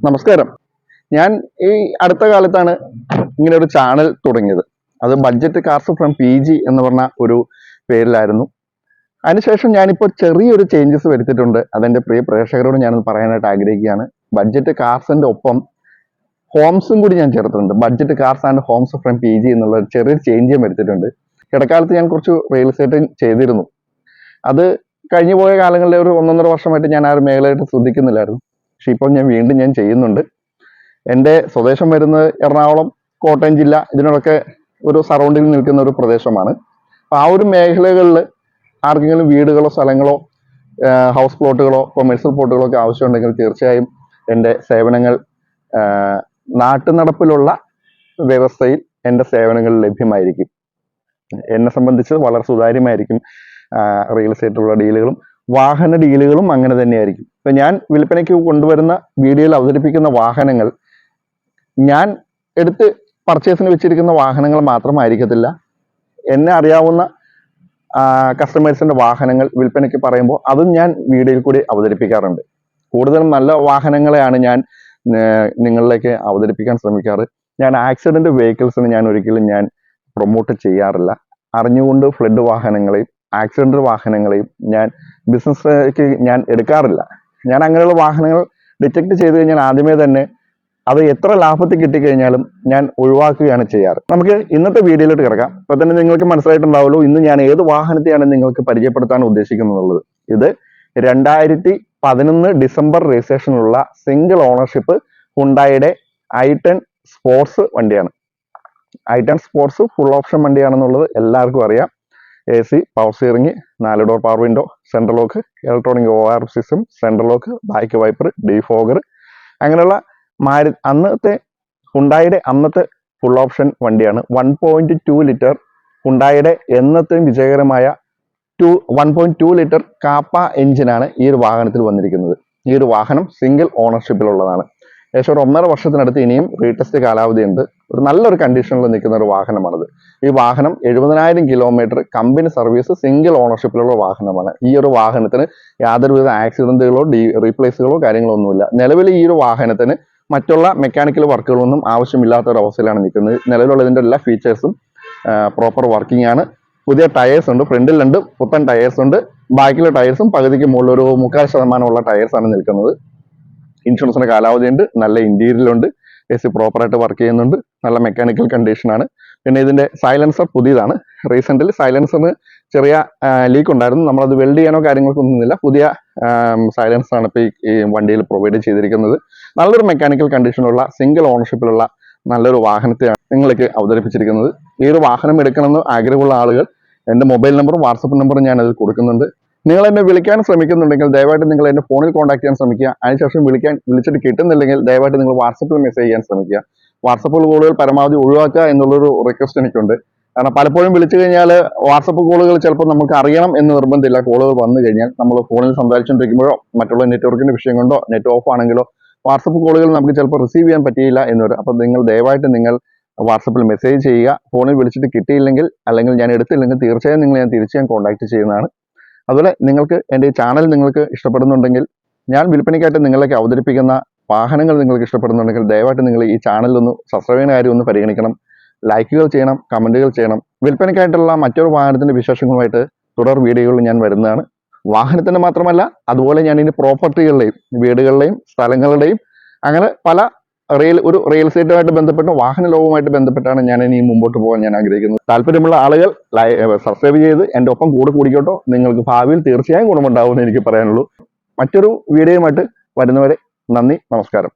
നമസ്കാരം. ഞാൻ ഈ അടുത്ത കാലത്താണ് ഇങ്ങനെ ഒരു ചാനൽ തുടങ്ങിയത്. അത് ബഡ്ജറ്റ് കാർസ് ഫ്രം PG എന്ന് പറഞ്ഞ ഒരു പേരിലായിരുന്നു. അതിനുശേഷം ഞാനിപ്പോൾ ചെറിയൊരു ചേഞ്ചസ് വരുത്തിയിട്ടുണ്ട്. അതെൻ്റെ പ്രിയ പ്രേക്ഷകരോട് ഞാനത് പറയാനായിട്ട് ആഗ്രഹിക്കുകയാണ്. ബഡ്ജറ്റ് കാർസിന്റെ ഒപ്പം ഹോംസും കൂടി ഞാൻ ചേർത്തിട്ടുണ്ട്. Budget cars and homes from PG എന്നുള്ള ചെറിയൊരു ചേഞ്ച് ഞാൻ വരുത്തിയിട്ടുണ്ട്. ഇടക്കാലത്ത് ഞാൻ കുറച്ച് റിയൽ എസ്റ്റേറ്റ് ചെയ്തിരുന്നു. അത് കഴിഞ്ഞു പോയ കാലങ്ങളിലെ ഒരു 1.5 വർഷമായിട്ട് ഞാൻ ആ ഒരു മേഖലയായിട്ട് ശ്രദ്ധിക്കുന്നില്ലായിരുന്നു. പക്ഷെ ഇപ്പം ഞാൻ ചെയ്യുന്നുണ്ട്. എൻ്റെ സ്വദേശം വരുന്നത് എറണാകുളം, കോട്ടയം ജില്ല, ഇതിനോടൊക്കെ ഒരു സറൗണ്ടിങ്ങിൽ നിൽക്കുന്ന ഒരു പ്രദേശമാണ്. അപ്പം ആ ഒരു മേഖലകളിൽ ആർക്കെങ്കിലും വീടുകളോ സ്ഥലങ്ങളോ ഹൗസ് പ്ലോട്ടുകളോ കൊമേഴ്സ്യൽ പ്ലോട്ടുകളോ ഒക്കെ ആവശ്യമുണ്ടെങ്കിൽ തീർച്ചയായും എൻ്റെ സേവനങ്ങൾ നാട്ടുനടപ്പിലുള്ള വ്യവസ്ഥയിൽ എൻ്റെ സേവനങ്ങൾ ലഭ്യമായിരിക്കും. എന്നെ സംബന്ധിച്ച് വളരെ സുതാര്യമായിരിക്കും റിയൽ എസ്റ്റേറ്റുള്ള ഡീലുകളും വാഹന ഡീലുകളും അങ്ങനെ തന്നെയായിരിക്കും. ഇപ്പം ഞാൻ വിൽപ്പനയ്ക്ക് കൊണ്ടുവരുന്ന വീഡിയോയിൽ അവതരിപ്പിക്കുന്ന വാഹനങ്ങൾ ഞാൻ എടുത്ത് പർച്ചേസിന് വെച്ചിരിക്കുന്ന വാഹനങ്ങൾ മാത്രമായിരിക്കത്തില്ല. എന്നെ അറിയാവുന്ന കസ്റ്റമേഴ്സിന്റെ വാഹനങ്ങൾ വിൽപ്പനയ്ക്ക് പറയുമ്പോൾ അതും ഞാൻ വീഡിയോയിൽ കൂടി അവതരിപ്പിക്കാറുണ്ട്. കൂടുതലും നല്ല വാഹനങ്ങളെയാണ് ഞാൻ നിങ്ങളിലേക്ക് അവതരിപ്പിക്കാൻ ശ്രമിക്കാറ്. ഞാൻ ആക്സിഡന്റ് വെഹിക്കിൾസിന് ഞാൻ ഒരിക്കലും പ്രൊമോട്ട് ചെയ്യാറില്ല. അറിഞ്ഞുകൊണ്ട് ഫ്ലഡ് വാഹനങ്ങളെയും ആക്സിഡന്റ് വാഹനങ്ങളെയും ഞാൻ ബിസിനസ്സിലേക്ക് ഞാൻ എടുക്കാറില്ല. ഞാൻ അങ്ങനെയുള്ള വാഹനങ്ങൾ ഡിറ്റക്ട് ചെയ്ത് കഴിഞ്ഞാൽ ആദ്യമേ തന്നെ അത് എത്ര ലാഭത്തിൽ കിട്ടിക്കഴിഞ്ഞാലും ഞാൻ ഒഴിവാക്കുകയാണ് ചെയ്യാറ്. നമുക്ക് ഇന്നത്തെ വീഡിയോയിലോട്ട് കിടക്കാം. ഇപ്പൊ തന്നെ നിങ്ങൾക്ക് മനസ്സിലായിട്ടുണ്ടാവുമല്ലോ ഇന്ന് ഞാൻ ഏത് വാഹനത്തെയാണ് നിങ്ങൾക്ക് പരിചയപ്പെടുത്താൻ ഉദ്ദേശിക്കുന്നുള്ളത്. ഇത് 2011 ഡിസംബർ രജിസ്ട്രേഷനുള്ള സിംഗിൾ ഓണർഷിപ്പ് ഹുണ്ടായുടെ i10 സ്പോർട്സ് വണ്ടിയാണ്. i10 സ്പോർട്സ് ഫുൾ ഓപ്ഷൻ വണ്ടിയാണെന്നുള്ളത് എല്ലാവർക്കും അറിയാം. AC, power steering, 4 door power window, central lock, electronic OR system, central lock, back wiper, defogger, അങ്ങനെയുള്ള അന്നത്തെ ഹുണ്ടായുടെ ഫുൾ ഓപ്ഷൻ വണ്ടിയാണ്. 1.2 ലിറ്റർ ഹുണ്ടായുടെ എന്നത്തെയും വിജയകരമായ 1.2 ലിറ്റർ കാപ്പ എഞ്ചിനാണ് ഈ ഒരു വാഹനത്തിൽ വന്നിരിക്കുന്നത്. ഈ ഒരു വാഹനം സിംഗിൾ ഓണർഷിപ്പിലുള്ളതാണ്. ഏകദേശം ഒരു 1.5 വർഷത്തിനടുത്ത് ഇനിയും റീടെസ്റ്റ് കാലാവധി ഉണ്ട്. ഒരു നല്ലൊരു കണ്ടീഷനിൽ നിൽക്കുന്ന ഒരു വാഹനമാണിത്. ഈ വാഹനം 70,000 കിലോമീറ്റർ കമ്പനി സർവീസ് സിംഗിൾ ഓണർഷിപ്പിലുള്ള വാഹനമാണ്. ഈ ഒരു വാഹനത്തിന് യാതൊരുവിധ ആക്സിഡന്റുകളോ റീപ്ലേസുകളോ കാര്യങ്ങളോ ഒന്നുമില്ല. നിലവിൽ ഈ ഒരു വാഹനത്തിന് മറ്റുള്ള മെക്കാനിക്കൽ വർക്കുകളൊന്നും ആവശ്യമില്ലാത്ത ഒരു അവസ്ഥയിലാണ് നിൽക്കുന്നത്. നിലവിലുള്ളതിൻ്റെ എല്ലാ ഫീച്ചേഴ്സും പ്രോപ്പർ വർക്കിംഗ് ആണ്. പുതിയ ടയേഴ്സ് ഉണ്ട്. ഫ്രണ്ടിൽ 2 പുത്തൻ ടയേഴ്സ് ഉണ്ട്. ബാക്കിലെ ടയേഴ്സും പകുതിക്ക് മുകളിൽ ഒരു 3/4% ടയേഴ്സാണ് നിൽക്കുന്നത്. ഇൻഷുറൻസിന്റെ കാലാവധി ഉണ്ട്. നല്ല ഇന്റീരിയലുണ്ട്. AC പ്രോപ്പറായിട്ട് വർക്ക് ചെയ്യുന്നുണ്ട്. നല്ല മെക്കാനിക്കൽ കണ്ടീഷനാണ്. പിന്നെ ഇതിന്റെ സൈലൻസർ പുതിയതാണ്. റീസെന്റ്ലി സൈലൻസറിന് ചെറിയ ലീക്ക് ഉണ്ടായിരുന്നു. നമ്മളത് വെൽഡ് ചെയ്യാനോ കാര്യങ്ങൾക്കൊന്നുമില്ല. പുതിയ സൈലൻസറാണ് ഇപ്പോൾ ഈ വണ്ടിയിൽ പ്രൊവൈഡ് ചെയ്തിരിക്കുന്നത്. നല്ലൊരു മെക്കാനിക്കൽ കണ്ടീഷനുള്ള സിംഗിൾ ഓണർഷിപ്പിലുള്ള നല്ലൊരു വാഹനത്തെയാണ് നിങ്ങൾക്ക് അവതരിപ്പിച്ചിരിക്കുന്നത്. ഈ ഒരു വാഹനം എടുക്കണമെന്ന് ആഗ്രഹമുള്ള ആളുകൾ എൻ്റെ മൊബൈൽ നമ്പറും വാട്സപ്പ് നമ്പറും ഞാൻ അതിൽ കൊടുക്കുന്നുണ്ട്. നിങ്ങൾ എന്നെ വിളിക്കാൻ ശ്രമിക്കുന്നുണ്ടെങ്കിൽ ദയവായിട്ട് നിങ്ങൾ എന്നെ ഫോണിൽ കോൺടാക്ട് ചെയ്യാൻ ശ്രമിക്കുക. അതിനുശേഷം വിളിച്ചിട്ട് കിട്ടുന്നില്ലെങ്കിൽ ദയവായിട്ട് നിങ്ങൾ വാട്സപ്പിൽ മെസ്സേജ് ചെയ്യാൻ ശ്രമിക്കുക. വാട്സപ്പ് കോളുകൾ പരമാവധി ഒഴിവാക്കുക എന്നുള്ളൊരു റിക്വസ്റ്റ് എനിക്കുണ്ട്. കാരണം പലപ്പോഴും വിളിച്ചു കഴിഞ്ഞാൽ വാട്സപ്പ് കോളുകൾ ചിലപ്പോൾ നമുക്ക് അറിയണം എന്ന് നിർബന്ധമില്ല. കോളുകൾ വന്നു കഴിഞ്ഞാൽ നമ്മൾ ഫോണിൽ സംസാരിച്ചുകൊണ്ടിരിക്കുമ്പോഴോ മറ്റുള്ള നെറ്റ്വർക്കിന്റെ വിഷയം കൊണ്ടോ നെറ്റ് ഓഫ് ആണെങ്കിലോ വാട്സപ്പ് കോളുകൾ നമുക്ക് ചിലപ്പോൾ റിസീവ് ചെയ്യാൻ പറ്റിയില്ല എന്ന് വരും. അപ്പം ദയവായിട്ട് നിങ്ങൾ വാട്സപ്പിൽ മെസ്സേജ് ചെയ്യുക. ഫോണിൽ വിളിച്ചിട്ട് കിട്ടിയില്ലെങ്കിൽ അല്ലെങ്കിൽ ഞാൻ എടുത്തില്ലെങ്കിൽ തീർച്ചയായും ഞാൻ തിരിച്ച് കോൺടാക്ട് ചെയ്യുന്നതാണ്. അതുപോലെ നിങ്ങൾക്ക് എൻ്റെ ഈ ചാനൽ നിങ്ങൾക്ക് ഇഷ്ടപ്പെടുന്നുണ്ടെങ്കിൽ ഞാൻ വിൽപ്പനയ്ക്കായിട്ട് നിങ്ങളിലേക്ക് അവതരിപ്പിക്കുന്ന വാഹനങ്ങൾ നിങ്ങൾക്ക് ഇഷ്ടപ്പെടുന്നുണ്ടെങ്കിൽ ദയവായിട്ട് നിങ്ങൾ ഈ ചാനലൊന്ന് സബ്സ്ക്രൈബ് ചെയ്യുന്ന കാര്യം ഒന്ന് പരിഗണിക്കണം. ലൈക്കുകൾ ചെയ്യണം, കമൻറ്റുകൾ ചെയ്യണം. വിൽപ്പനയ്ക്കായിട്ടുള്ള മറ്റൊരു വാഹനത്തിൻ്റെ വിശേഷങ്ങളുമായിട്ട് തുടർ വീഡിയോകളിൽ ഞാൻ വരുന്നതാണ്. വാഹനത്തിന് മാത്രമല്ല അതുപോലെ ഞാൻ ഇനി പ്രോപ്പർട്ടികളുടെയും വീടുകളുടെയും സ്ഥലങ്ങളുടെയും അങ്ങനെ പല ഒരു റിയൽ എസ്റ്റേറ്റുമായിട്ട് ബന്ധപ്പെട്ട് വാഹന ലോകവുമായിട്ട് ബന്ധപ്പെട്ടാണ് ഞാൻ ഇനി മുമ്പോട്ട് പോകാൻ ഞാൻ ആഗ്രഹിക്കുന്നത്. താല്പര്യമുള്ള ആളുകൾ സബ്സ്ക്രൈബ് ചെയ്ത് എൻ്റെ ഒപ്പം കൂടിക്കോട്ടോ. നിങ്ങൾക്ക് ഭാവിയിൽ തീർച്ചയായും ഗുണമുണ്ടാവുമെന്ന് എനിക്ക് പറയാനുള്ളൂ. മറ്റൊരു വീഡിയോയുമായിട്ട് വരുന്നവരെ നന്ദി, നമസ്കാരം.